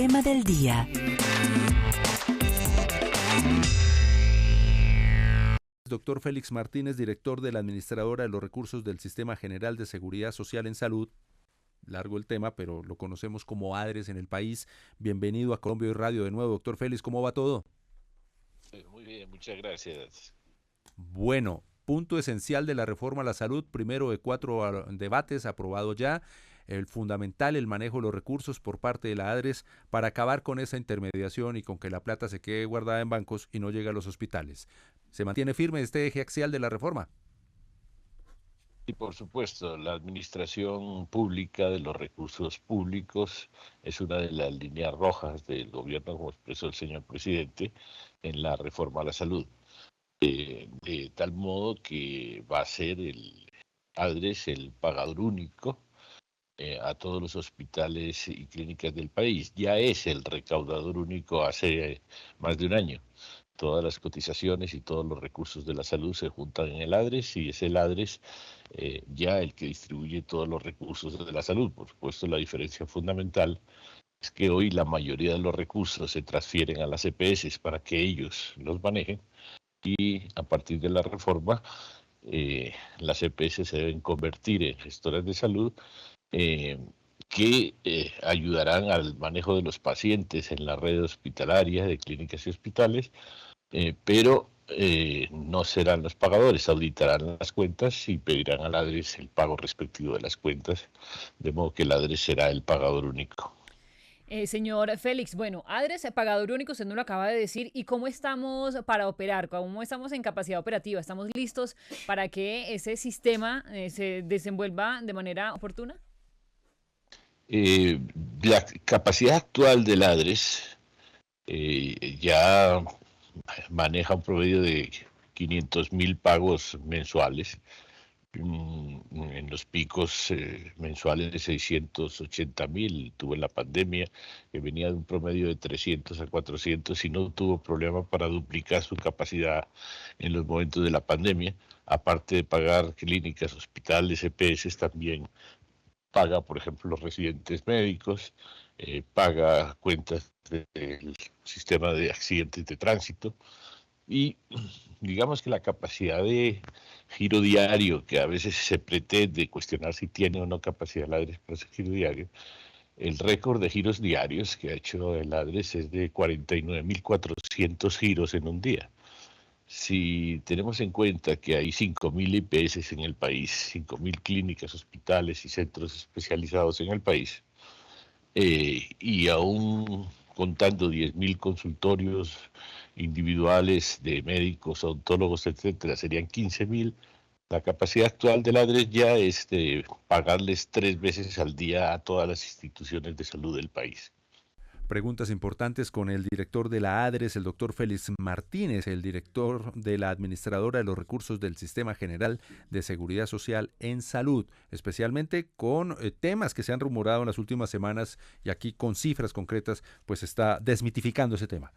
tema del día. Doctor Félix Martínez, director de la Administradora de los Recursos del Sistema General de Seguridad Social en Salud. Largo el tema, pero lo conocemos como ADRES en el país. Bienvenido a Colombia Hoy Radio de nuevo. Doctor Félix, ¿cómo va todo? Muy bien, muchas gracias. Bueno, punto esencial de la reforma a la salud, primero de 4 debates aprobado ya. El fundamental, el manejo de los recursos por parte de la ADRES para acabar con esa intermediación y con que la plata se quede guardada en bancos y no llegue a los hospitales. ¿Se mantiene firme este eje axial de la reforma? Y por supuesto, la administración pública de los recursos públicos es una de las líneas rojas del gobierno, como expresó el señor presidente, en la reforma a la salud. De tal modo que va a ser el ADRES el pagador único a todos los hospitales y clínicas del país. Ya es el recaudador único hace más de un año. Todas las cotizaciones y todos los recursos de la salud se juntan en el ADRES y es el ADRES ya el que distribuye todos los recursos de la salud. Por supuesto, la diferencia fundamental es que hoy la mayoría de los recursos se transfieren a las EPS para que ellos los manejen y a partir de la reforma las EPS se deben convertir en gestoras de salud eh, que ayudarán al manejo de los pacientes en la red hospitalaria de clínicas y hospitales, pero no serán los pagadores, auditarán las cuentas y pedirán al ADRES el pago respectivo de las cuentas, de modo que el ADRES será el pagador único. Señor Félix, bueno, ADRES, pagador único, usted no lo acaba de decir. ¿Y cómo estamos para operar? ¿Cómo estamos en capacidad operativa? ¿Estamos listos para que ese sistema se desenvuelva de manera oportuna? Eh, la capacidad actual del ADRES ya maneja un promedio de 500.000 pagos mensuales, en los picos mensuales de 680.000, tuvo en la pandemia, que venía de un promedio de 300 a 400 y no tuvo problema para duplicar su capacidad en los momentos de la pandemia, aparte de pagar clínicas, hospitales, EPS, también paga, por ejemplo, los residentes médicos, paga cuentas del sistema de accidentes de tránsito y digamos que la capacidad de giro diario, que a veces se pretende cuestionar si tiene o no capacidad el ADRES para ese giro diario, el récord de giros diarios que ha hecho el ADRES es de 49.400 giros en un día. Si tenemos en cuenta que hay 5.000 IPS en el país, 5.000 clínicas, hospitales y centros especializados en el país, y aún contando 10.000 consultorios individuales de médicos, odontólogos, etcétera, serían 15.000. La capacidad actual del ADRES ya es de pagarles 3 veces al día a todas las instituciones de salud del país. Preguntas importantes con el director de la ADRES, el doctor Félix Martínez, el director de la Administradora de los Recursos del Sistema General de Seguridad Social en Salud, especialmente con temas que se han rumorado en las últimas semanas y aquí con cifras concretas, pues está desmitificando ese tema.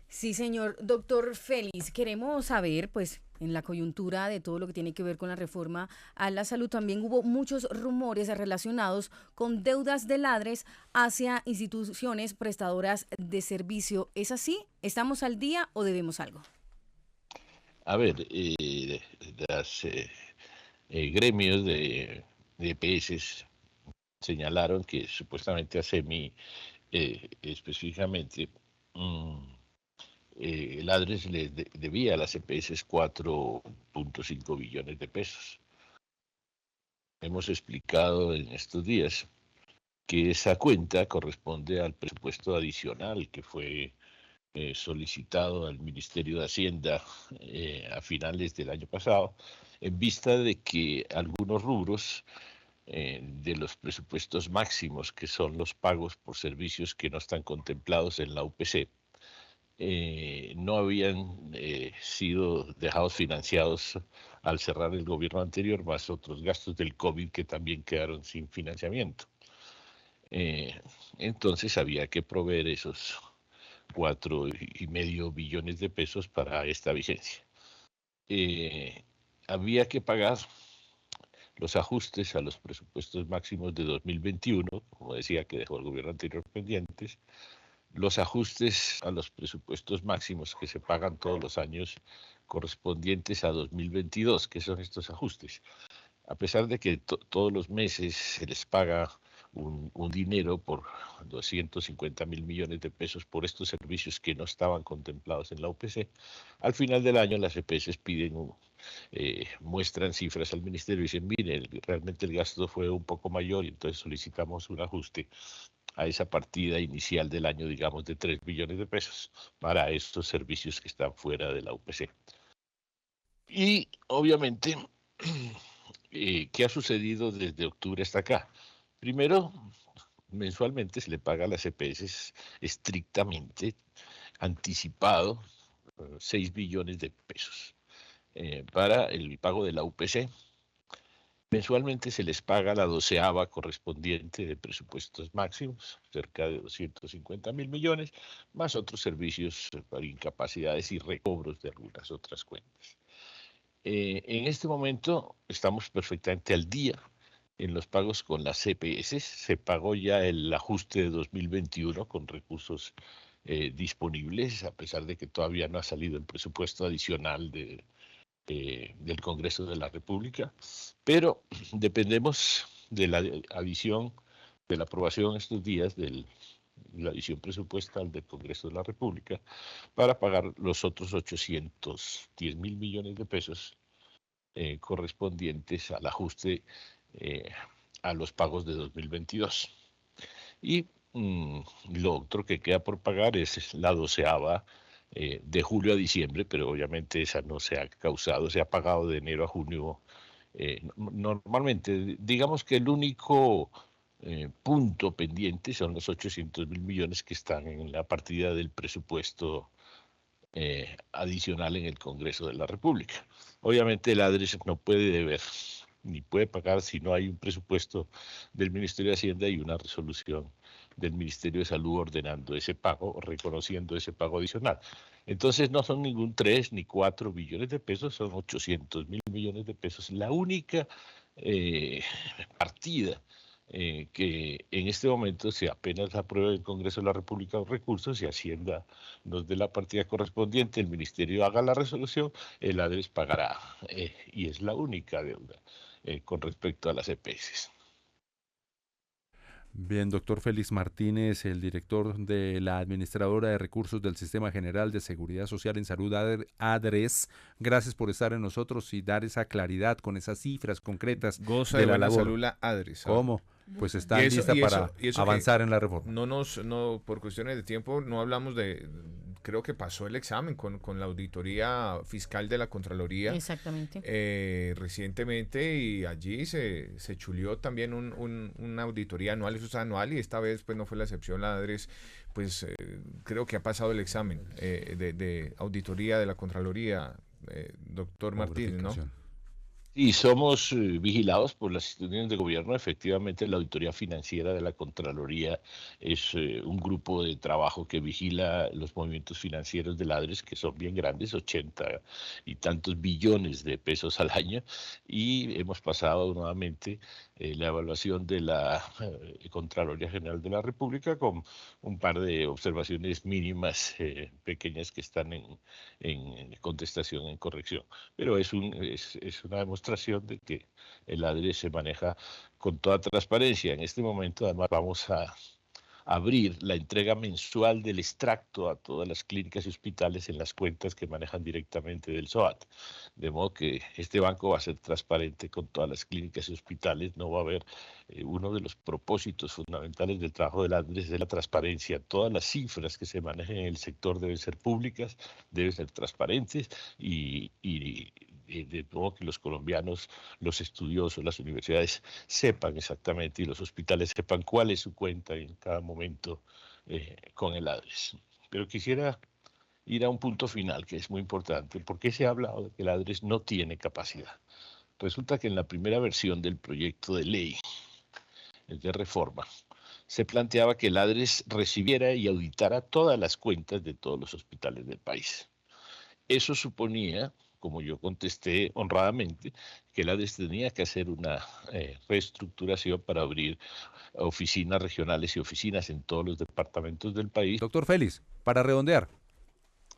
Sí, señor doctor Félix, queremos saber, pues, en la coyuntura de todo lo que tiene que ver con la reforma a la salud, también hubo muchos rumores relacionados con deudas de ADRES hacia instituciones prestadoras de servicio. ¿Es así? ¿Estamos al día o debemos algo? A ver, las gremios de EPS señalaron que supuestamente a SEMI específicamente el ADRES le debía a las EPS 4.5 billones de pesos. Hemos explicado en estos días que esa cuenta corresponde al presupuesto adicional que fue solicitado al Ministerio de Hacienda a finales del año pasado, en vista de que algunos rubros de los presupuestos máximos, que son los pagos por servicios que no están contemplados en la UPC, no habían sido dejados financiados al cerrar el gobierno anterior, más otros gastos del COVID que también quedaron sin financiamiento. Entonces había que proveer esos 4.5 billones de pesos para esta vigencia. Había que pagar los ajustes a los presupuestos máximos de 2021, como decía, que dejó el gobierno anterior pendientes, los ajustes a los presupuestos máximos que se pagan todos los años correspondientes a 2022, que son estos ajustes. A pesar de que todos los meses se les paga un dinero por 250.000 millones de pesos por estos servicios que no estaban contemplados en la UPC, al final del año las EPS piden, muestran cifras al ministerio y dicen, mire, realmente el gasto fue un poco mayor y entonces solicitamos un ajuste a esa partida inicial del año, digamos, de 3 billones de pesos para estos servicios que están fuera de la UPC. Y obviamente, ¿qué ha sucedido desde octubre hasta acá? Primero, mensualmente se le paga a las EPS estrictamente anticipado 6 billones de pesos para el pago de la UPC. Mensualmente se les paga la 12ava correspondiente de presupuestos máximos, cerca de 250.000 millones, más otros servicios para incapacidades y recobros de algunas otras cuentas. En este momento estamos perfectamente al día en los pagos con las CPS. Se pagó ya el ajuste de 2021 con recursos disponibles, a pesar de que todavía no ha salido el presupuesto adicional del Congreso de la República, pero dependemos de la adición, de la aprobación estos días de la adición presupuestal del Congreso de la República para pagar los otros 810.000 millones de pesos correspondientes al ajuste a los pagos de 2022. Y lo otro que queda por pagar es la 12ava de julio a diciembre, pero obviamente esa no se ha causado, se ha pagado de enero a junio. Normalmente, digamos que el único punto pendiente son los 800.000 millones que están en la partida del presupuesto adicional en el Congreso de la República. Obviamente el ADRES no puede deber ni puede pagar si no hay un presupuesto del Ministerio de Hacienda y una resolución del Ministerio de Salud ordenando ese pago, reconociendo ese pago adicional. Entonces no son ningún 3 ni 4 billones de pesos, son 800.000 millones de pesos. La única partida que en este momento, si apenas aprueba el Congreso de la República los recursos y Hacienda nos dé la partida correspondiente, el Ministerio haga la resolución, el ADRES pagará. Y es la única deuda con respecto a las EPS. Bien, doctor Félix Martínez, el director de la Administradora de Recursos del Sistema General de Seguridad Social en Salud, ADRES, gracias por estar en nosotros y dar esa claridad con esas cifras concretas Goza de de la buena labor. salud la ADRES. ¿Cómo? Pues está Y eso- lista y eso- para y eso avanzar en la reforma. No, por cuestiones de tiempo, no hablamos creo que pasó el examen con la auditoría fiscal de la Contraloría Exactamente. recientemente y allí se chuleó también una auditoría anual, eso es anual y esta vez pues no fue la excepción, la ADRES pues creo que ha pasado el examen de auditoría de la Contraloría, doctor Martínez, ¿no? Y somos vigilados por las instituciones de gobierno. Efectivamente, la auditoría financiera de la Contraloría es un grupo de trabajo que vigila los movimientos financieros del ADRES, que son bien grandes, 80 y tantos billones de pesos al año, y hemos pasado nuevamente la evaluación de la Contraloría General de la República con un par de observaciones mínimas, pequeñas, que están en contestación, en corrección. Pero es una demostración de que el ADRES se maneja con toda transparencia. En este momento, además, vamos a abrir la entrega mensual del extracto a todas las clínicas y hospitales en las cuentas que manejan directamente del SOAT. De modo que este banco va a ser transparente con todas las clínicas y hospitales. No va a haber uno de los propósitos fundamentales del trabajo del ADRES es la transparencia. Todas las cifras que se manejen en el sector deben ser públicas, deben ser transparentes y de modo que los colombianos, los estudiosos, las universidades sepan exactamente y los hospitales sepan cuál es su cuenta en cada momento con el ADRES. Pero quisiera ir a un punto final que es muy importante. ¿Por qué se ha hablado de que el ADRES no tiene capacidad? Resulta que en la primera versión del proyecto de ley de reforma se planteaba que el ADRES recibiera y auditara todas las cuentas de todos los hospitales del país. Eso suponía como yo contesté honradamente, que la ADRES tenía que hacer una reestructuración para abrir oficinas regionales y oficinas en todos los departamentos del país. Doctor Félix, para redondear.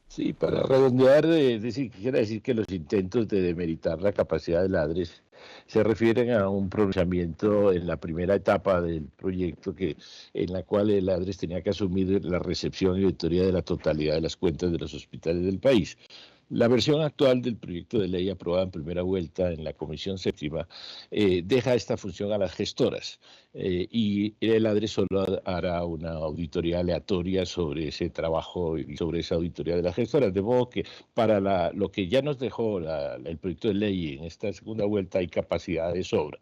Sí, para redondear, quisiera decir que los intentos de demeritar la capacidad de la ADRES se refieren a un pronunciamiento en la primera etapa del proyecto en la cual el ADRES tenía que asumir la recepción y auditoría de la totalidad de las cuentas de los hospitales del país. La versión actual del proyecto de ley aprobada en primera vuelta en la Comisión Séptima deja esta función a las gestoras y el ADRES solo hará una auditoría aleatoria sobre ese trabajo y sobre esa auditoría de las gestoras. De modo que para lo que ya nos dejó el proyecto de ley en esta segunda vuelta hay capacidad de sobra.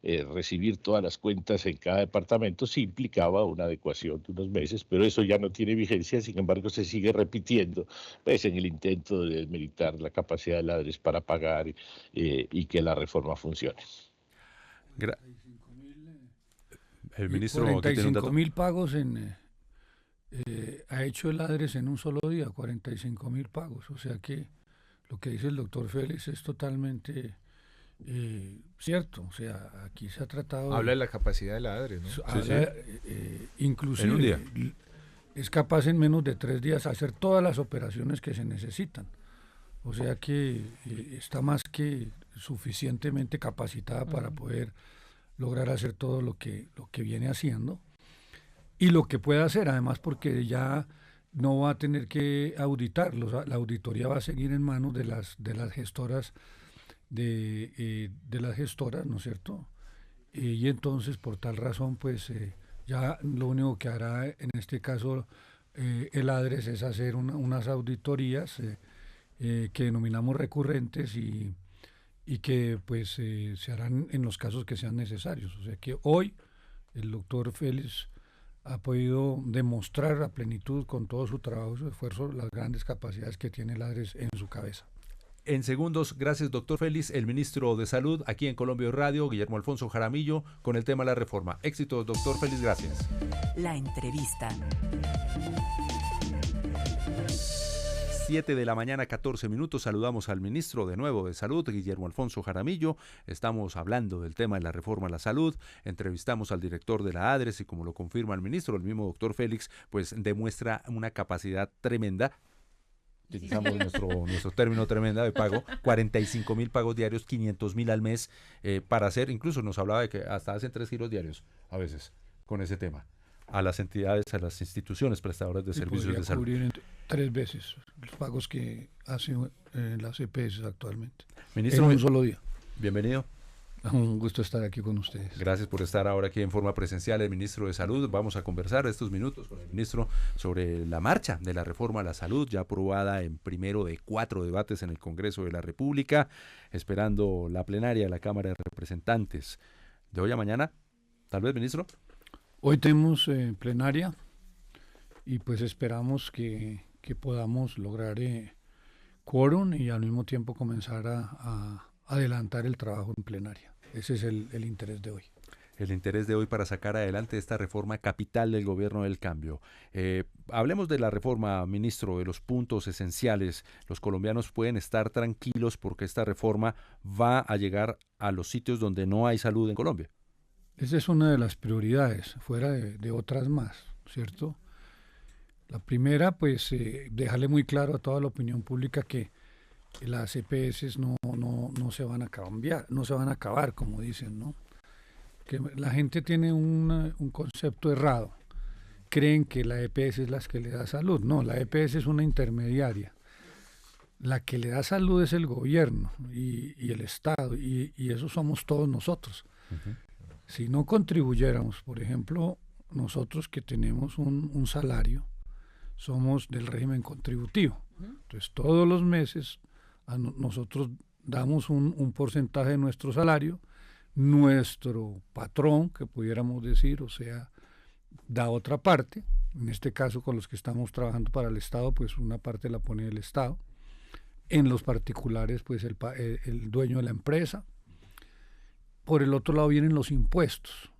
Recibir todas las cuentas en cada departamento sí implicaba una adecuación de unos meses, pero eso ya no tiene vigencia, sin embargo se sigue repitiendo pues, en el intento de desmeritar la capacidad de la ADRES para pagar y que la reforma funcione. El ministro 45.000 pagos ha hecho el ADRES en un solo día, 45.000 pagos, o sea que lo que dice el doctor Félix es totalmente... cierto, o sea, aquí se ha tratado... Habla de la capacidad de la ADRES, ¿no? Inclusive en un día. Es capaz en menos de 3 días hacer todas las operaciones que se necesitan. O sea que está más que suficientemente capacitada para poder lograr hacer todo lo que viene haciendo y lo que pueda hacer, además porque ya no va a tener que auditarlos, la auditoría va a seguir en manos de las gestoras de las gestoras, ¿no es cierto? Y entonces, por tal razón, pues ya lo único que hará en este caso el ADRES es hacer unas auditorías que denominamos recurrentes y que pues se harán en los casos que sean necesarios. O sea que hoy el doctor Félix ha podido demostrar a plenitud con todo su trabajo y su esfuerzo las grandes capacidades que tiene el ADRES en su cabeza. En segundos, gracias doctor Félix, el ministro de Salud aquí en Colombia Radio, Guillermo Alfonso Jaramillo, con el tema de la reforma. Éxitos, doctor Félix, gracias. La entrevista. 7 de la mañana, 14 minutos, saludamos al ministro de nuevo de Salud, Guillermo Alfonso Jaramillo. Estamos hablando del tema de la reforma a la salud, entrevistamos al director de la ADRES y como lo confirma el ministro, el mismo doctor Félix, pues demuestra una capacidad tremenda. Utilizamos nuestro término tremenda de pago, 45.000 pagos diarios, 500.000 al mes para hacer, incluso nos hablaba de que hasta hacen 3 giros diarios a veces con ese tema, a las entidades, a las instituciones prestadoras de servicios de salud. Cubrir 3 veces los pagos que hacen las EPS actualmente, Ministro, en un solo día. Bienvenido. Un gusto estar aquí con ustedes. Gracias por estar ahora aquí en forma presencial, el ministro de Salud. Vamos a conversar estos minutos con el ministro sobre la marcha de la reforma a la salud, ya aprobada en primero de 4 debates en el Congreso de la República, esperando la plenaria de la Cámara de Representantes. ¿De hoy a mañana? ¿Tal vez, ministro? Hoy tenemos plenaria y pues esperamos que podamos lograr quórum y al mismo tiempo comenzar a adelantar el trabajo en plenaria. Ese es el interés de hoy. El interés de hoy para sacar adelante esta reforma capital del gobierno del cambio. Hablemos de la reforma, ministro, de los puntos esenciales. Los colombianos pueden estar tranquilos porque esta reforma va a llegar a los sitios donde no hay salud en Colombia. Esa es una de las prioridades, fuera de otras más, ¿cierto? La primera, pues, dejarle muy claro a toda la opinión pública que las EPS no se van a cambiar, no se van a acabar, como dicen, ¿no? Que la gente tiene un concepto errado. Creen que la EPS es la que le da salud. No, la EPS es una intermediaria. La que le da salud es el gobierno y el Estado, y eso somos todos nosotros. Uh-huh. Si no contribuyéramos, por ejemplo, nosotros que tenemos un salario, somos del régimen contributivo. Entonces, todos los meses nosotros damos un porcentaje de nuestro salario, nuestro patrón, que pudiéramos decir, o sea, da otra parte, en este caso con los que estamos trabajando para el Estado, pues una parte la pone el Estado, en los particulares, pues el dueño de la empresa. Por el otro lado vienen los impuestos,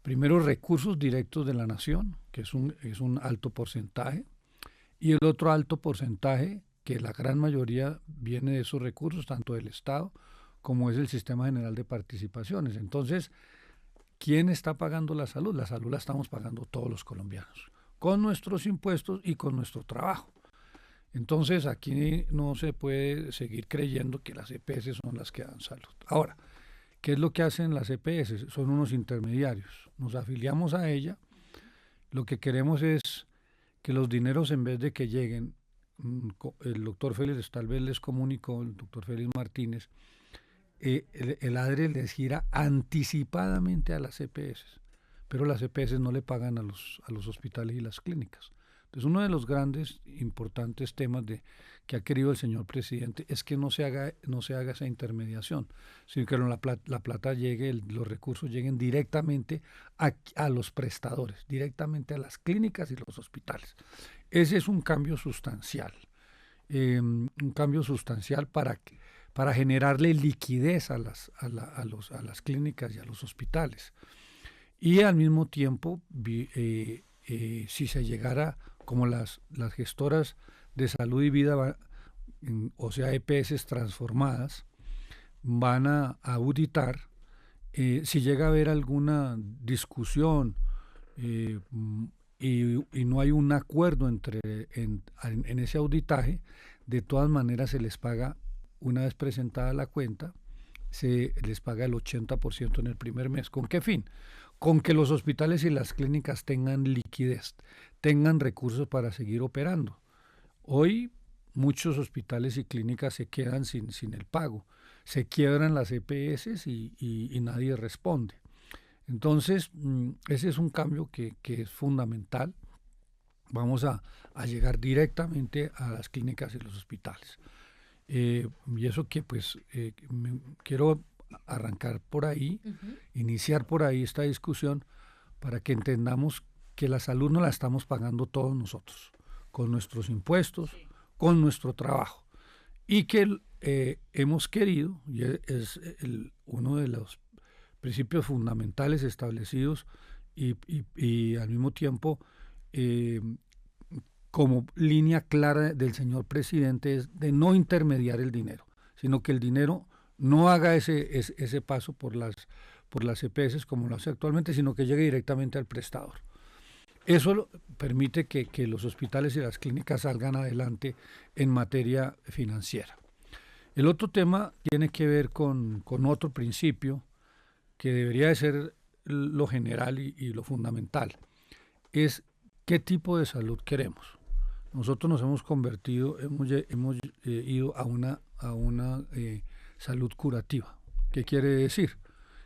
primero recursos directos de la nación, que es un alto porcentaje, y el otro alto porcentaje que la gran mayoría viene de esos recursos, tanto del Estado como es el Sistema General de Participaciones. Entonces, ¿quién está pagando la salud? La salud la estamos pagando todos los colombianos, con nuestros impuestos y con nuestro trabajo. Entonces, aquí no se puede seguir creyendo que las EPS son las que dan salud. Ahora, ¿qué es lo que hacen las EPS? Son unos intermediarios. Nos afiliamos a ella. Lo que queremos es que los dineros, en vez de que lleguen, el doctor Félix tal vez les comunicó, el doctor Félix Martínez, el ADRE les gira anticipadamente a las EPS, pero las EPS no le pagan a los hospitales y las clínicas. Entonces, uno de los grandes, importantes temas que ha querido el señor presidente es que no se haga esa intermediación, sino que la plata llegue, los recursos lleguen directamente a los prestadores, directamente a las clínicas y los hospitales. Ese es un cambio sustancial, para generarle liquidez a las clínicas y a los hospitales. Y al mismo tiempo, si se llegara, como las gestoras de salud y vida, o sea, EPS transformadas, van a auditar, si llega a haber alguna discusión y no hay un acuerdo en ese auditaje, de todas maneras se les paga, una vez presentada la cuenta, se les paga el 80% en el primer mes. ¿Con qué fin? Con que los hospitales y las clínicas tengan liquidez, tengan recursos para seguir operando. Hoy muchos hospitales y clínicas se quedan sin el pago, se quiebran las EPS y nadie responde. Entonces, ese es un cambio que es fundamental. Vamos a llegar directamente a las clínicas y los hospitales. Y eso que quiero arrancar por ahí, iniciar por ahí esta discusión para que entendamos que la salud no la estamos pagando todos nosotros, con nuestros impuestos, con nuestro trabajo, y que hemos querido, y es uno de los principios fundamentales establecidos y al mismo tiempo como línea clara del señor presidente, es de no intermediar el dinero, sino que el dinero no haga ese paso por las EPS como lo hace actualmente, sino que llegue directamente al prestador. Eso permite que los hospitales y las clínicas salgan adelante en materia financiera. El otro tema tiene que ver con otro principio que debería de ser lo general y lo fundamental, es qué tipo de salud queremos. Nosotros nos hemos convertido, hemos ido a una salud curativa. ¿Qué quiere decir?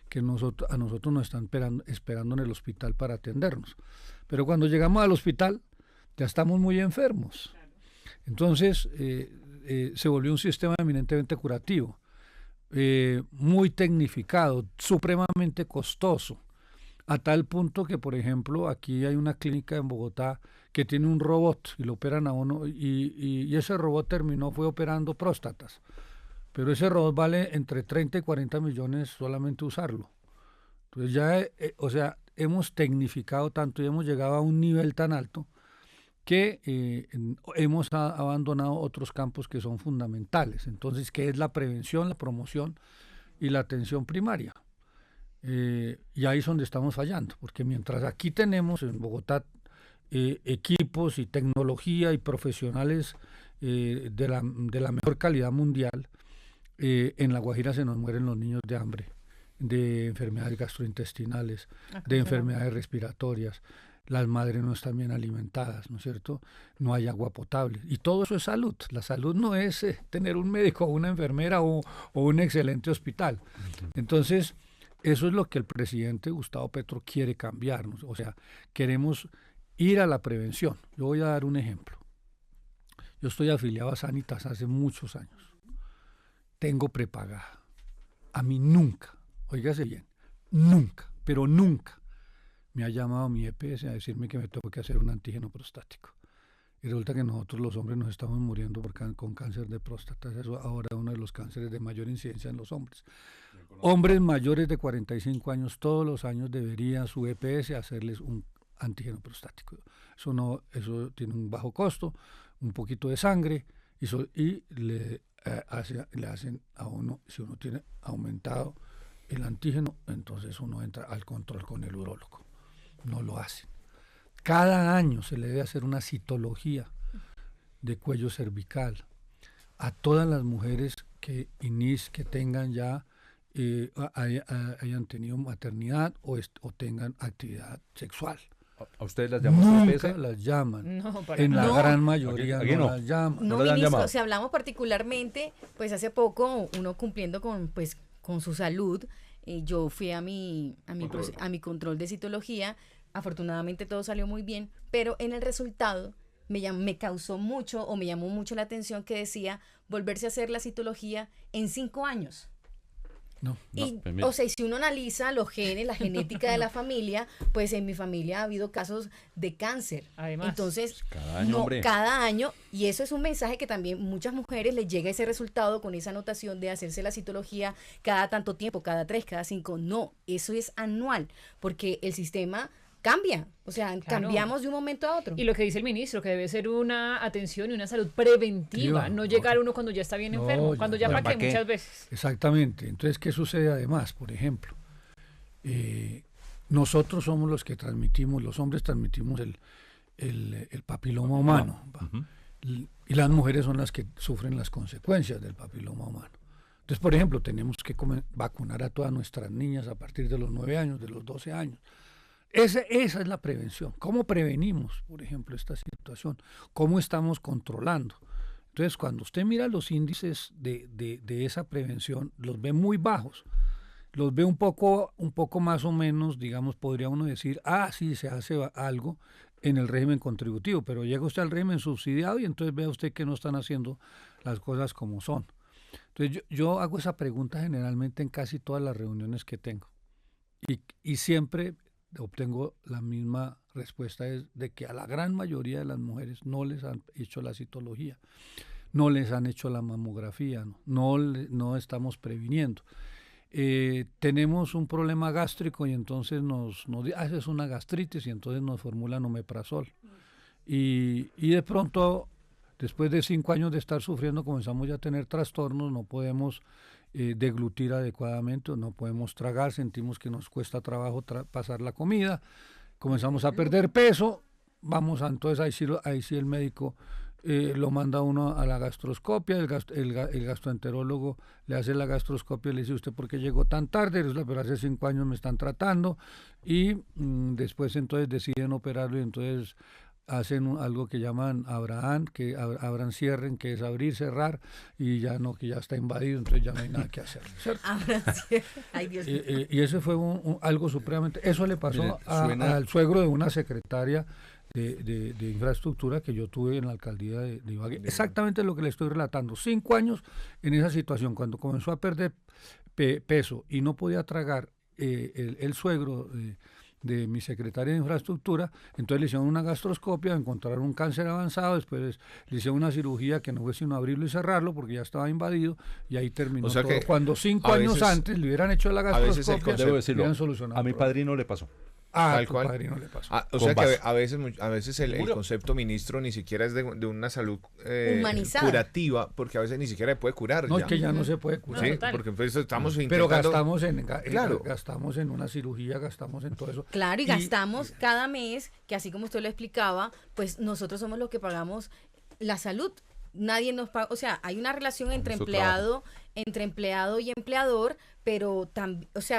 Que a nosotros nos están esperando en el hospital para atendernos. Pero cuando llegamos al hospital ya estamos muy enfermos. Entonces se volvió un sistema eminentemente curativo, muy tecnificado, supremamente costoso, a tal punto que, por ejemplo, aquí hay una clínica en Bogotá que tiene un robot y lo operan a uno, y ese robot fue operando próstatas. Pero ese robot vale entre 30 y 40 millones solamente usarlo. Entonces ya, hemos tecnificado tanto y hemos llegado a un nivel tan alto que hemos abandonado otros campos que son fundamentales. Entonces, ¿qué es la prevención, la promoción y la atención primaria? Y ahí es donde estamos fallando, porque mientras aquí tenemos en Bogotá equipos y tecnología y profesionales de la mejor calidad mundial, en La Guajira se nos mueren los niños de hambre, de enfermedades gastrointestinales, de enfermedades respiratorias, las madres no están bien alimentadas, ¿no es cierto? No hay agua potable, y todo eso es salud. La salud no es tener un médico o una enfermera o un excelente hospital. Entonces, eso es lo que el presidente Gustavo Petro quiere cambiarnos. O sea, queremos ir a la prevención. Yo voy a dar un ejemplo. Yo estoy afiliado a Sanitas hace muchos años. Tengo prepagada. A mí nunca, óigase bien, nunca, pero nunca me ha llamado mi EPS a decirme que me tengo que hacer un antígeno prostático. Y resulta que nosotros los hombres nos estamos muriendo con cáncer de próstata. Es ahora uno de los cánceres de mayor incidencia en los hombres. Hombres mayores de 45 años, todos los años debería su EPS hacerles un antígeno prostático. Eso tiene un bajo costo, un poquito de sangre, y le hacen a uno, si uno tiene aumentado el antígeno, entonces uno entra al control con el urólogo. No lo hacen. Cada año se le debe hacer una citología de cuello cervical a todas las mujeres que tengan ya, hayan tenido maternidad o tengan actividad sexual. ¿A ustedes las llaman? Nunca las llaman. No, para En la nada. gran mayoría Aquí no no. las llaman. No, ¿No le han ministro, llamado? si hablamos particularmente, pues hace poco, uno cumpliendo con su salud, yo fui a mi control de citología, afortunadamente todo salió muy bien, pero en el resultado me causó mucho o me llamó mucho la atención que decía volverse a hacer la citología en 5 años. No. Y, pues mira. o sea, si uno analiza los genes, la genética de la familia, pues en mi familia ha habido casos de cáncer. Además, Entonces, cada año, hombre. cada año, y eso es un mensaje que también muchas mujeres les llega ese resultado con esa anotación de hacerse la citología cada tanto tiempo, cada 3, cada 5. No, eso es anual, porque el sistema cambia, o sea, Claro. cambiamos de un momento a otro. Y lo que dice el ministro, que debe ser una atención y una salud preventiva, no llegar uno cuando ya está bien No, enfermo, ya, cuando ya ya. para ¿Para qué qué? muchas veces. Exactamente. Entonces, ¿qué sucede además? Por ejemplo, nosotros somos los que transmitimos, los hombres transmitimos el papiloma humano, ¿va? Ujú. Y las mujeres son las que sufren las consecuencias del papiloma humano. Entonces, por ejemplo, tenemos que vacunar a todas nuestras niñas a partir de los 9 años, de los 12 años. Esa es la prevención. ¿Cómo prevenimos, por ejemplo, esta situación? ¿Cómo estamos controlando? Entonces, cuando usted mira los índices de esa prevención, los ve muy bajos. Los ve un poco más o menos, digamos, podría uno decir, sí, se hace algo en el régimen contributivo, pero llega usted al régimen subsidiado y entonces ve usted que no están haciendo las cosas como son. Entonces, yo hago esa pregunta generalmente en casi todas las reuniones que tengo. Y siempre obtengo la misma respuesta, es de que a la gran mayoría de las mujeres no les han hecho la citología, no les han hecho la mamografía, no estamos previniendo. Tenemos un problema gástrico y entonces nos es una gastritis y entonces nos formulan omeprazol. Y de pronto, después de 5 años de estar sufriendo, comenzamos ya a tener trastornos, no podemos deglutir adecuadamente, no podemos tragar, sentimos que nos cuesta trabajo pasar la comida, comenzamos a perder peso, entonces ahí sí el médico lo manda uno a la gastroscopia, el gastroenterólogo le hace la gastroscopia y le dice, ¿usted por qué llegó tan tarde? Pero hace 5 años me están tratando, y después entonces deciden operarlo y entonces hacen algo que llaman Abraham cierren, que es abrir, cerrar, y que ya está invadido, entonces ya no hay nada que hacer, ¿cierto? Ay, Dios. Y eso fue algo supremamente, eso le pasó Mire, suena- al suegro de una secretaria de infraestructura que yo tuve en la alcaldía de Ibagué. Exactamente lo que le estoy relatando. 5 años en esa situación, cuando comenzó a perder peso y no podía tragar, el suegro de mi secretaria de infraestructura, entonces le hicieron una gastroscopia, encontraron un cáncer avanzado, después le hicieron una cirugía que no fue sino abrirlo y cerrarlo porque ya estaba invadido, y ahí terminó O sea todo. que Cuando 5 a años veces- antes le hubieran hecho la a veces el gastroscopia, Debo decirlo, hubieran solucionado a mi el problema. padrino le pasó. Tal Tu cual. padrino le pasó. O Con sea que base. a veces el concepto, ministro, ni siquiera es de una salud Humanizada. curativa, porque a veces ni siquiera se puede curar. No, ya. es que ya no se puede curar. Sí, total. porque pues estamos Pero intentando... gastamos Claro. gastamos en una cirugía, gastamos en todo eso. Claro, y gastamos cada mes, que así como usted lo explicaba, pues nosotros somos los que pagamos la salud. Nadie nos paga, o sea, hay una relación entre nuestro empleado y empleador, pero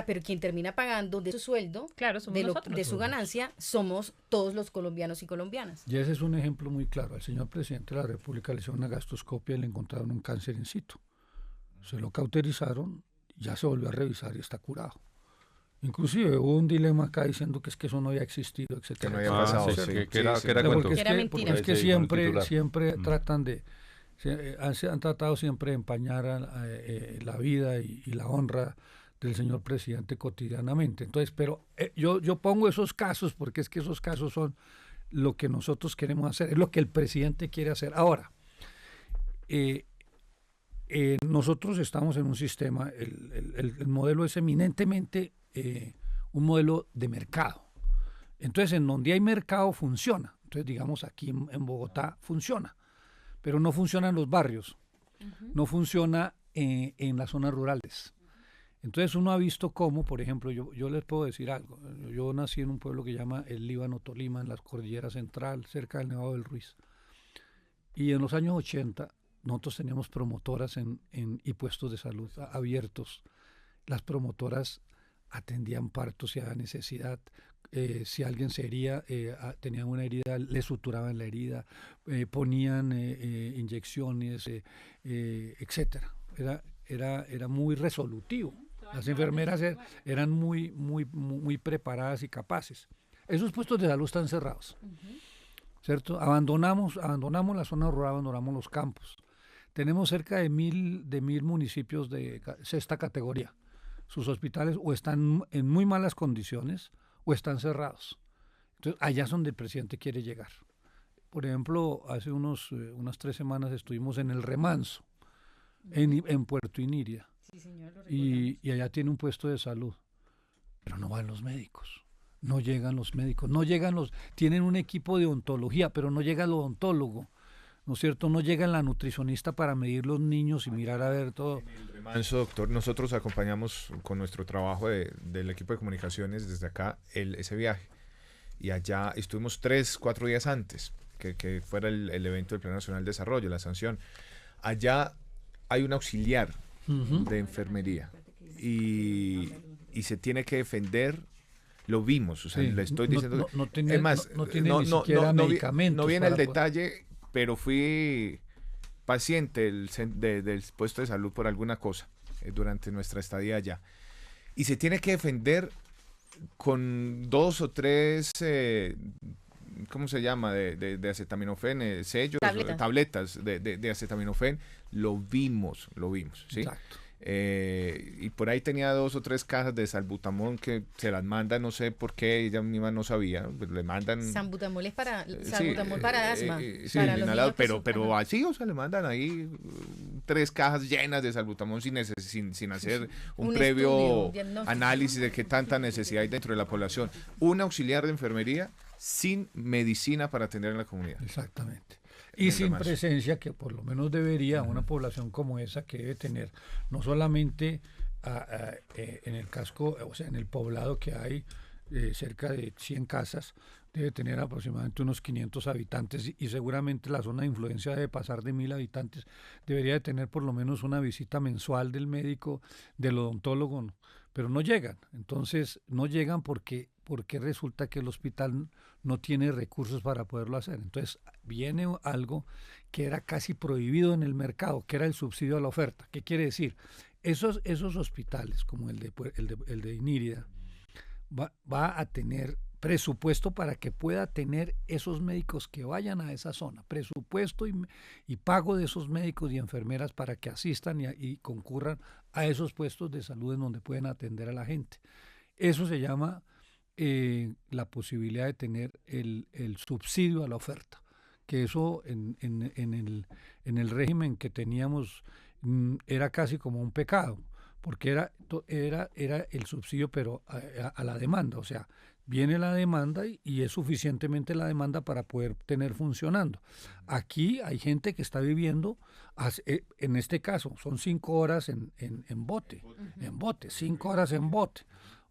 pero quien termina pagando de su sueldo, Claro, somos de nosotros. su ganancia, somos todos los colombianos y colombianas. Y ese es un ejemplo muy claro. Al señor presidente de la República le hicieron una gastroscopia y le encontraron un cáncer in situ. Se lo cauterizaron, ya se volvió a revisar y está curado. Inclusive hubo un dilema acá diciendo que es que eso no había existido, etcétera. Que no había Ah, pasado, sí, sí, que era sí. cuento. Porque Era es mentira. que Sí, con el titular. siempre tratan de... se han tratado siempre de empañar la vida y la honra del señor presidente cotidianamente. Entonces, pero yo pongo esos casos porque es que esos casos son lo que nosotros queremos hacer, es lo que el presidente quiere hacer. Ahora, nosotros estamos en un sistema, el modelo es eminentemente un modelo de mercado. Entonces, en donde hay mercado funciona. Entonces, digamos, aquí en Bogotá funciona. pero no funciona en los barrios, no funciona en las zonas rurales. Entonces uno ha visto cómo, por ejemplo, yo les puedo decir algo. Yo nací en un pueblo que se llama el Líbano Tolima, en la cordillera central, cerca del Nevado del Ruiz. Y en los años 80 nosotros teníamos promotoras y puestos de salud abiertos. Las promotoras atendían partos si había necesidad. Si alguien se hería, tenía una herida, le suturaban la herida, ponían inyecciones, etcétera. Era muy resolutivo. Las enfermeras eran muy preparadas y capaces. Esos puestos de salud están cerrados, ¿cierto? Abandonamos la zona rural, abandonamos los campos. Tenemos cerca de mil municipios de sexta categoría. Sus hospitales o están en muy malas condiciones o están cerrados. Entonces, allá es donde el presidente quiere llegar. Por ejemplo, hace unas 3 semanas estuvimos en el Remanso, en Puerto Inírida. Sí, señor, lo Y allá tiene un puesto de salud, pero no van los médicos. No llegan los médicos, tienen un equipo de odontología, pero no llega el odontólogo, ¿no es cierto? No llega la nutricionista para medir los niños y mirar a ver todo. En el Remanso, doctor, nosotros acompañamos con nuestro trabajo del equipo de comunicaciones desde acá ese viaje. Y allá estuvimos 3-4 días antes que fuera el evento del Plan Nacional de Desarrollo, la sanción. Allá hay un auxiliar de enfermería y se tiene que defender. Lo vimos, o sea, le estoy diciendo. No tiene, es más, no tiene ni siquiera medicamentos. No vi en el detalle, pero fui paciente del puesto de salud por alguna cosa durante nuestra estadía allá. Y se tiene que defender con 2 o 3, ¿cómo se llama? De acetaminofén, sellos, tabletas de acetaminofén. Lo vimos, ¿sí? Exacto. Y por ahí tenía 2 o 3 cajas de salbutamol que se las mandan, no sé por qué, ella misma no sabía, le mandan. Salbutamol es para asma. Sí, para los niños pero así, o sea, le mandan ahí 3 cajas llenas de salbutamol sin hacer un previo análisis de qué tanta necesidad hay dentro de la población. Un auxiliar de enfermería sin medicina para atender en la comunidad. Exactamente. Y sin presencia, que por lo menos debería una población como esa que debe tener, no solamente en el casco, o sea, en el poblado que hay cerca de 100 casas, debe tener aproximadamente unos 500 habitantes y seguramente la zona de influencia debe pasar de 1000 habitantes, debería de tener por lo menos una visita mensual del médico, del odontólogo, ¿no? Pero no llegan. Entonces no llegan porque resulta que el hospital no tiene recursos para poderlo hacer. Entonces viene algo que era casi prohibido en el mercado, que era el subsidio a la oferta. ¿Qué quiere decir? Esos hospitales, como el de Inírida, va a tener presupuesto para que pueda tener esos médicos que vayan a esa zona, presupuesto y pago de esos médicos y enfermeras para que asistan y concurran a esos puestos de salud en donde pueden atender a la gente. Eso se llama la posibilidad de tener el subsidio a la oferta, que eso en el régimen que teníamos era casi como un pecado, porque era el subsidio pero a la demanda, o sea, viene la demanda y es suficientemente la demanda para poder tener funcionando. Aquí hay gente que está viviendo, en este caso son 5 horas en bote, 5 horas en bote.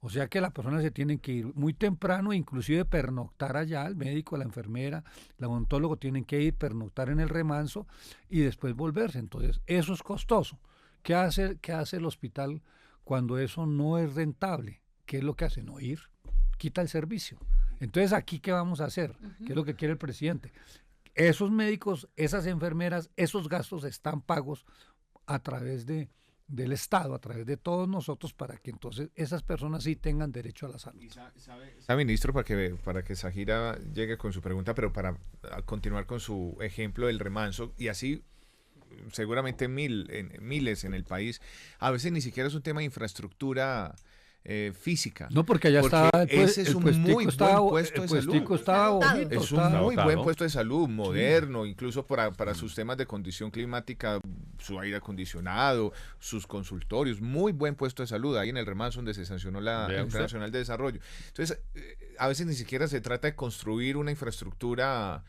O sea que la persona se tiene que ir muy temprano, inclusive pernoctar allá, el médico, la enfermera, el odontólogo tienen que ir, pernoctar en el Remanso y después volverse. Entonces, eso es costoso. ¿Qué hace el hospital cuando eso no es rentable? ¿Qué es lo que hace? No ir, quita el servicio. Entonces, ¿aquí qué vamos a hacer? ¿Qué es lo que quiere el presidente? Esos médicos, esas enfermeras, esos gastos están pagos a través del Estado, a través de todos nosotros, para que entonces esas personas sí tengan derecho a la salud. ¿Sabe, ministro, para que Zahira llegue con su pregunta, pero para continuar con su ejemplo del Remanso, y así seguramente miles en el país, a veces ni siquiera es un tema de infraestructura física. No, porque allá estaba ese es un muy buen puesto de salud. Estaba bonito, es un muy buen puesto de salud, moderno, incluso para sus temas de condición climática, su aire acondicionado, sus consultorios, muy buen puesto de salud ahí en el Remanso donde se sancionó el Plan Nacional de Desarrollo. Entonces, a veces ni siquiera se trata de construir una infraestructura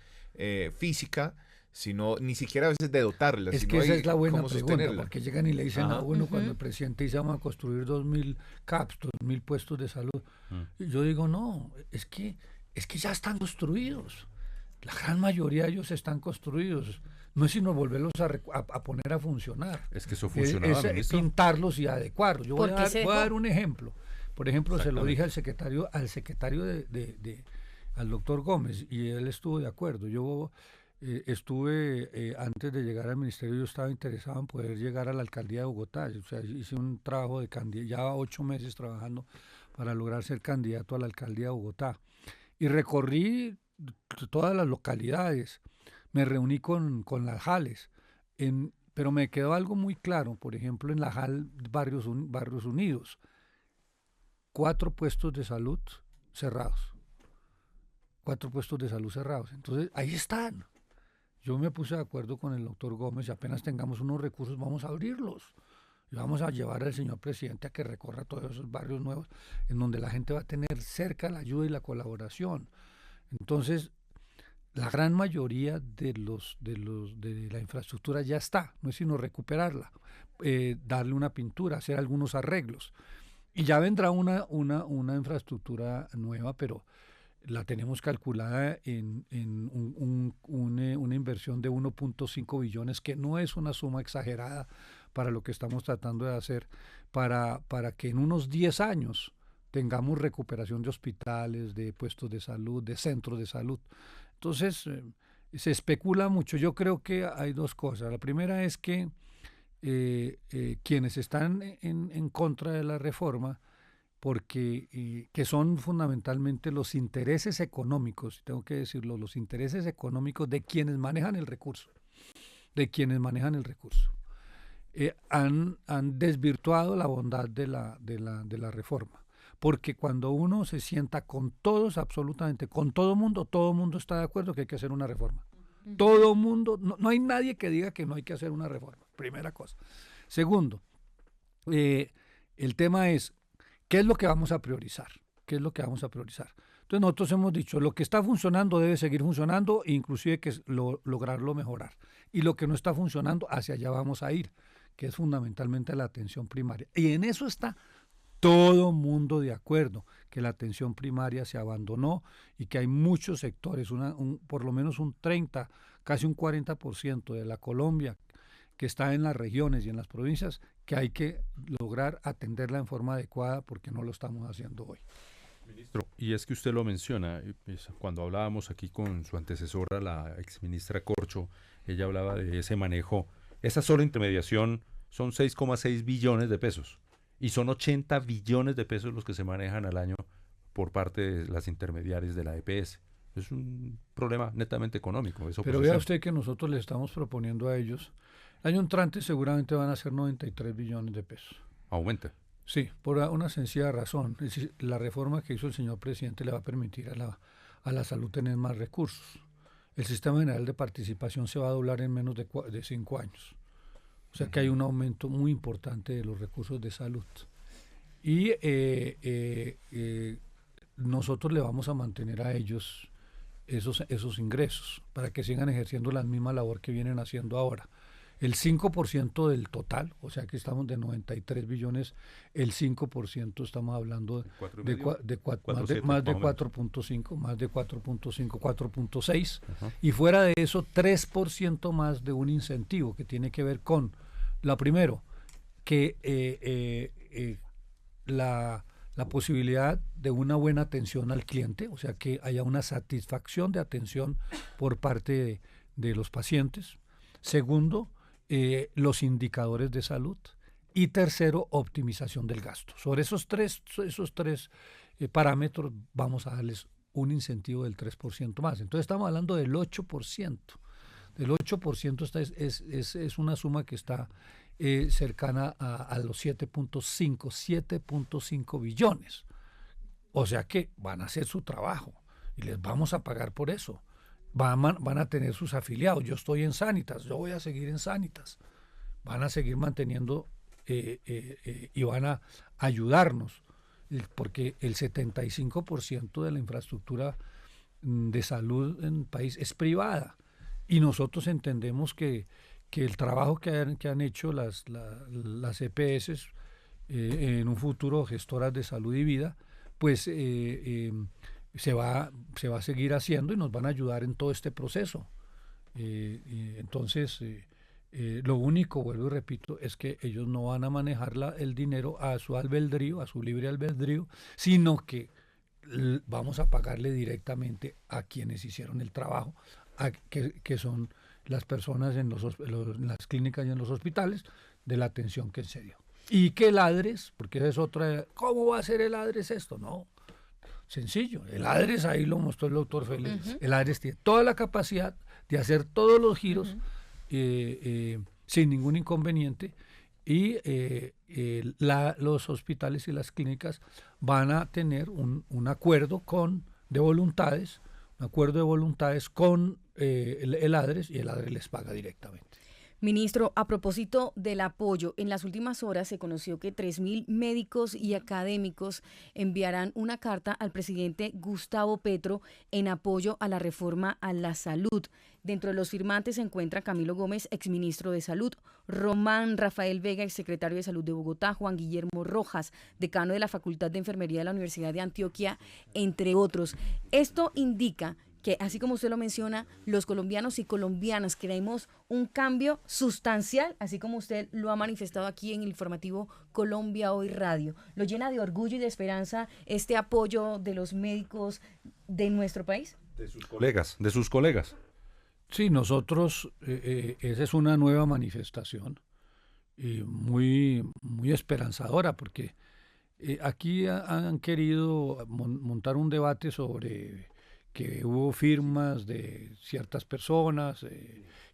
física, sino ni siquiera a veces de dotarlas. Es sino que esa hay es la buena cómo pregunta, sostenerla. porque llegan y le dicen a Ajá. uno cuando el presidente dice vamos a construir 2.000 CAPS, 2.000 puestos de salud. Y yo digo, no, es que ya están construidos. La gran mayoría de ellos están construidos. No es sino volverlos a poner a funcionar. Es que eso funcionaba, Es ministro. pintarlos y adecuarlos. Yo voy ¿Por a qué dar, se voy a dejó? dar un ejemplo. Por ejemplo, se lo dije al secretario al doctor Gómez, y él estuvo de acuerdo. Yo estuve, antes de llegar al ministerio, yo estaba interesado en poder llegar a la alcaldía de Bogotá. O sea, hice un trabajo de candidato, ya 8 meses trabajando para lograr ser candidato a la alcaldía de Bogotá. Y recorrí todas las localidades, me reuní con las JALes, pero me quedó algo muy claro. Por ejemplo, en la JAL Barrios Unidos, 4 puestos de salud cerrados. 4 puestos de salud cerrados. Entonces, ahí están. Yo me puse de acuerdo con el doctor Gómez, y apenas tengamos unos recursos vamos a abrirlos. Y vamos a llevar al señor presidente a que recorra todos esos barrios nuevos en donde la gente va a tener cerca la ayuda y la colaboración. Entonces, la gran mayoría de la infraestructura ya está, no es sino recuperarla, darle una pintura, hacer algunos arreglos. Y ya vendrá una infraestructura nueva, pero la tenemos calculada en una inversión de 1.5 billones, que no es una suma exagerada para lo que estamos tratando de hacer, para que en unos 10 años tengamos recuperación de hospitales, de puestos de salud, de centros de salud. Entonces, se especula mucho. Yo creo que hay 2 cosas. La primera es que quienes están en contra de la reforma, porque que son fundamentalmente los intereses económicos, tengo que decirlo, los intereses económicos de quienes manejan el recurso, han desvirtuado la bondad de la reforma. Porque cuando uno se sienta con todos, absolutamente, con todo mundo está de acuerdo que hay que hacer una reforma. Todo mundo, no hay nadie que diga que no hay que hacer una reforma, primera cosa. Segundo, el tema es, ¿qué es lo que vamos a priorizar? Entonces nosotros hemos dicho, lo que está funcionando debe seguir funcionando, inclusive lograrlo mejorar. Y lo que no está funcionando, hacia allá vamos a ir, que es fundamentalmente la atención primaria. Y en eso está todo mundo de acuerdo, que la atención primaria se abandonó y que hay muchos sectores, por lo menos un 30, casi un 40% de la Colombia que está en las regiones y en las provincias, que hay que lograr atenderla en forma adecuada, porque no lo estamos haciendo hoy. Ministro, y es que usted lo menciona, cuando hablábamos aquí con su antecesora, la exministra Corcho, ella hablaba de ese manejo. Esa sola intermediación son 6,6 billones de pesos. Y son 80 billones de pesos los que se manejan al año por parte de las intermediarias de la EPS. Es un problema netamente económico. Pero vea usted que nosotros le estamos proponiendo a ellos, el año entrante seguramente van a ser 93 billones de pesos. ¿Aumenta? Sí, por una sencilla razón. Es decir, la reforma que hizo el señor presidente le va a permitir a la salud tener más recursos. El sistema general de participación se va a doblar en menos de 5 años. O sea que hay un aumento muy importante de los recursos de salud. Y nosotros le vamos a mantener a ellos esos ingresos para que sigan ejerciendo la misma labor que vienen haciendo ahora. El 5% del total, o sea que estamos de 93 billones, el 5% estamos hablando más de 4.5, más de 4.5, 4.6, y fuera de eso 3% más de un incentivo que tiene que ver con, lo primero, que la posibilidad de una buena atención al cliente, o sea que haya una satisfacción de atención por parte de los pacientes. Segundo, los indicadores de salud. Y tercero, optimización del gasto. Sobre esos tres parámetros vamos a darles un incentivo del 3% más. Entonces estamos hablando del 8%. Del 8% es una suma que está cercana a los 7.5 billones. O sea que van a hacer su trabajo y les vamos a pagar por eso. Van a tener sus afiliados. Yo estoy en Sanitas, yo voy a seguir en Sanitas. Van a seguir manteniendo y van a ayudarnos, porque el 75% de la infraestructura de salud en el país es privada. y nosotros entendemos que el trabajo que han hecho las EPS, en un futuro gestoras de salud y vida, pues se va a seguir haciendo y nos van a ayudar en todo este proceso. Entonces, lo único, vuelvo y repito, es que ellos no van a manejar el dinero a su albedrío, a su libre albedrío, sino que vamos a pagarle directamente a quienes hicieron el trabajo, que son las personas en las clínicas y en los hospitales, de la atención que se dio. Y que el ADRES, porque esa es otra, ¿cómo va a ser el ADRES esto? No, sencillo, el ADRES, ahí lo mostró el doctor Félix, el ADRES tiene toda la capacidad de hacer todos los giros sin ningún inconveniente, y los hospitales y las clínicas van a tener un acuerdo de voluntades con el ADRES, y el ADRES les paga directamente. Ministro, a propósito del apoyo, en las últimas horas se conoció que 3.000 médicos y académicos enviarán una carta al presidente Gustavo Petro en apoyo a la reforma a la salud. Dentro de los firmantes se encuentra Camilo Gómez, exministro de Salud, Román Rafael Vega, exsecretario de Salud de Bogotá, Juan Guillermo Rojas, decano de la Facultad de Enfermería de la Universidad de Antioquia, entre otros. Esto indica que, así como usted lo menciona, los colombianos y colombianas queremos un cambio sustancial, así como usted lo ha manifestado aquí en el informativo Colombia Hoy Radio. ¿Lo llena de orgullo y de esperanza este apoyo de los médicos de nuestro país? De sus colegas. Sí, nosotros, esa es una nueva manifestación y muy, muy esperanzadora, porque aquí han querido montar un debate sobre que hubo firmas de ciertas personas,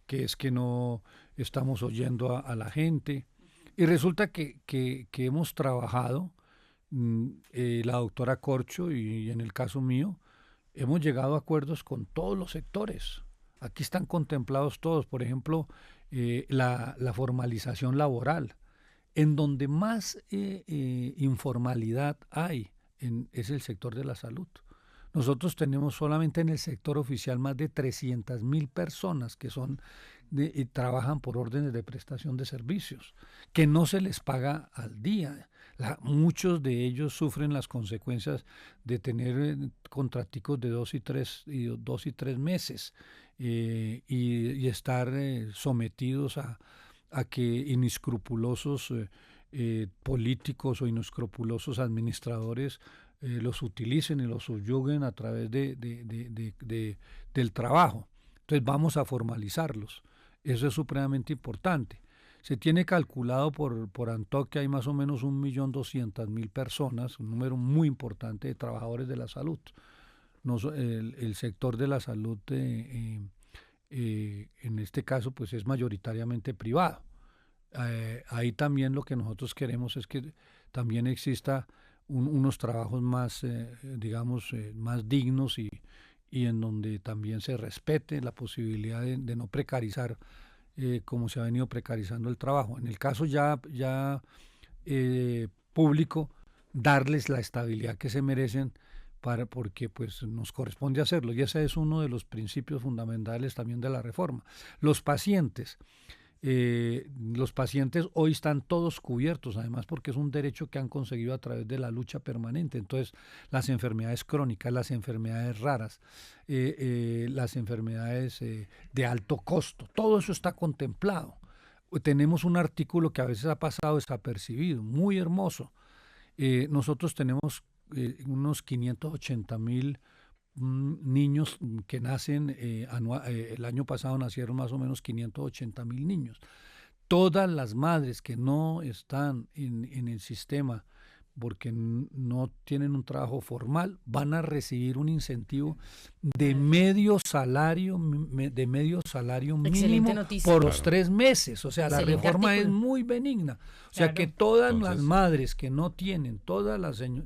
que es que no estamos oyendo a la gente. Y resulta que hemos trabajado, la doctora Corcho y en el caso mío, hemos llegado a acuerdos con todos los sectores. Aquí están contemplados todos, por ejemplo, la formalización laboral. En donde más informalidad hay es el sector de la salud. Nosotros tenemos solamente en el sector oficial más de 300.000 personas que trabajan por órdenes de prestación de servicios, que no se les paga al día. Muchos de ellos sufren las consecuencias de tener contraticos de 2 y 3 meses y estar sometidos a que inescrupulosos políticos o inescrupulosos administradores los utilicen y los subyuguen a través del trabajo. Entonces vamos a formalizarlos. Eso es supremamente importante. Se tiene calculado por Antioquia hay más o menos 1.200.000 personas, un número muy importante de trabajadores de la salud. El sector de la salud en este caso pues es mayoritariamente privado. Ahí también lo que nosotros queremos es que también exista unos trabajos más, más dignos y en donde también se respete la posibilidad de no precarizar como se ha venido precarizando el trabajo. En el caso ya público, darles la estabilidad que se merecen porque pues nos corresponde hacerlo, y ese es uno de los principios fundamentales también de la reforma. Los pacientes hoy están todos cubiertos, además porque es un derecho que han conseguido a través de la lucha permanente. Entonces, las enfermedades crónicas, las enfermedades raras, las enfermedades de alto costo, todo eso está contemplado. Tenemos un artículo que a veces ha pasado desapercibido, muy hermoso. Nosotros tenemos unos 580.000 niños que nacen, el año pasado nacieron más o menos 580.000 niños. Todas las madres que no están en el sistema porque no tienen un trabajo formal van a recibir un incentivo de medio salario mínimo por los 3 meses. O sea, la reforma es muy benigna. O sea, que todas las madres que no tienen,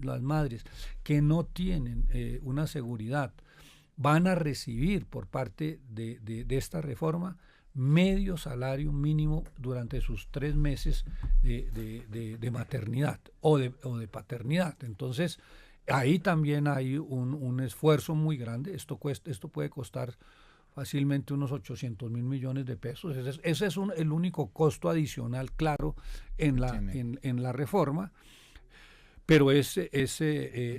las madres que no tienen una seguridad van a recibir por parte de esta reforma medio salario mínimo durante sus 3 meses de maternidad o de paternidad. Entonces, ahí también hay un esfuerzo muy grande. Esto puede costar fácilmente unos 800.000 millones de pesos. Ese es el único costo adicional, claro, en la reforma, pero es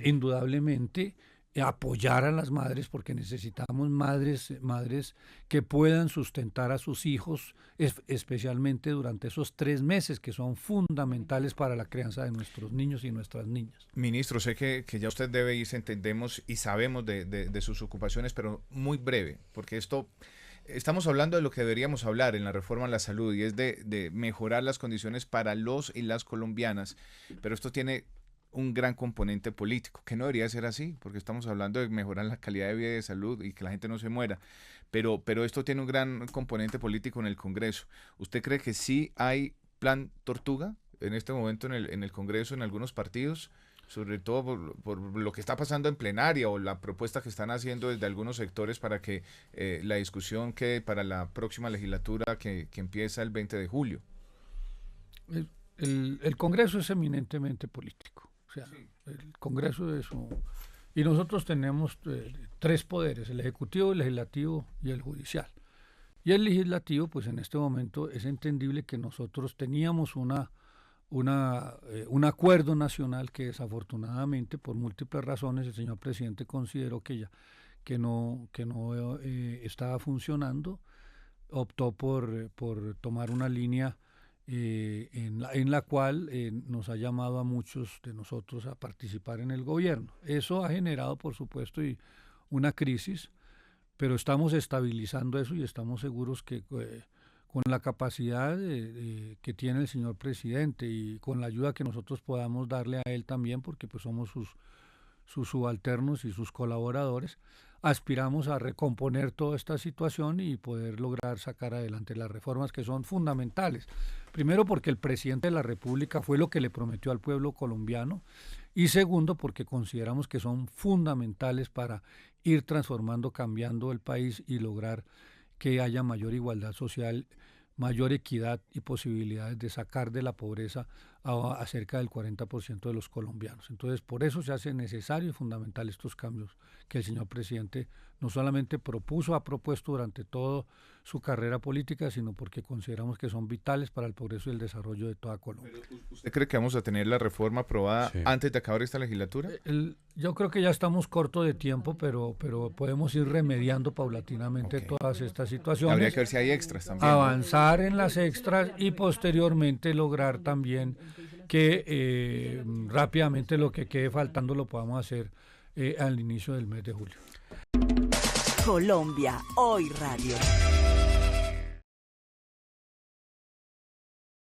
indudablemente apoyar a las madres, porque necesitamos madres que puedan sustentar a sus hijos, especialmente durante esos 3 meses que son fundamentales para la crianza de nuestros niños y nuestras niñas. Ministro, sé que ya usted debe irse, entendemos y sabemos de sus ocupaciones, pero muy breve, porque estamos hablando de lo que deberíamos hablar en la reforma a la salud, y es de mejorar las condiciones para los y las colombianas, pero esto tiene un gran componente político, que no debería ser así, porque estamos hablando de mejorar la calidad de vida y de salud y que la gente no se muera, pero esto tiene un gran componente político en el Congreso. ¿Usted cree que sí hay plan Tortuga en este momento en el Congreso, en algunos partidos, sobre todo por lo que está pasando en plenaria o la propuesta que están haciendo desde algunos sectores para que la discusión quede para la próxima legislatura que empieza el 20 de julio? El Congreso es eminentemente político. O sea, el Congreso es y nosotros tenemos 3 poderes: el Ejecutivo, el Legislativo y el Judicial. Y el Legislativo, pues en este momento es entendible que nosotros teníamos un acuerdo nacional que desafortunadamente, por múltiples razones, el señor presidente consideró que no estaba funcionando. Optó por tomar una línea en la cual nos ha llamado a muchos de nosotros a participar en el gobierno. Eso ha generado, por supuesto, una crisis, pero estamos estabilizando eso y estamos seguros que con la capacidad que tiene el señor presidente y con la ayuda que nosotros podamos darle a él también, porque pues somos sus subalternos y sus colaboradores, aspiramos a recomponer toda esta situación y poder lograr sacar adelante las reformas que son fundamentales. Primero, porque el presidente de la República fue lo que le prometió al pueblo colombiano, y segundo, porque consideramos que son fundamentales para ir transformando, cambiando el país y lograr que haya mayor igualdad social, mayor equidad y posibilidades de sacar de la pobreza a cerca del 40% de los colombianos. Entonces, por eso se hace necesario y fundamental estos cambios que el señor presidente no solamente ha propuesto durante toda su carrera política, sino porque consideramos que son vitales para el progreso y el desarrollo de toda Colombia. ¿Usted cree que vamos a tener la reforma aprobada antes de acabar esta legislatura? Yo creo que ya estamos cortos de tiempo, pero podemos ir remediando paulatinamente todas estas situaciones. Habría que ver si hay extras también. Avanzar en las extras y posteriormente lograr también que rápidamente lo que quede faltando lo podamos hacer al inicio del mes de julio. Colombia Hoy Radio.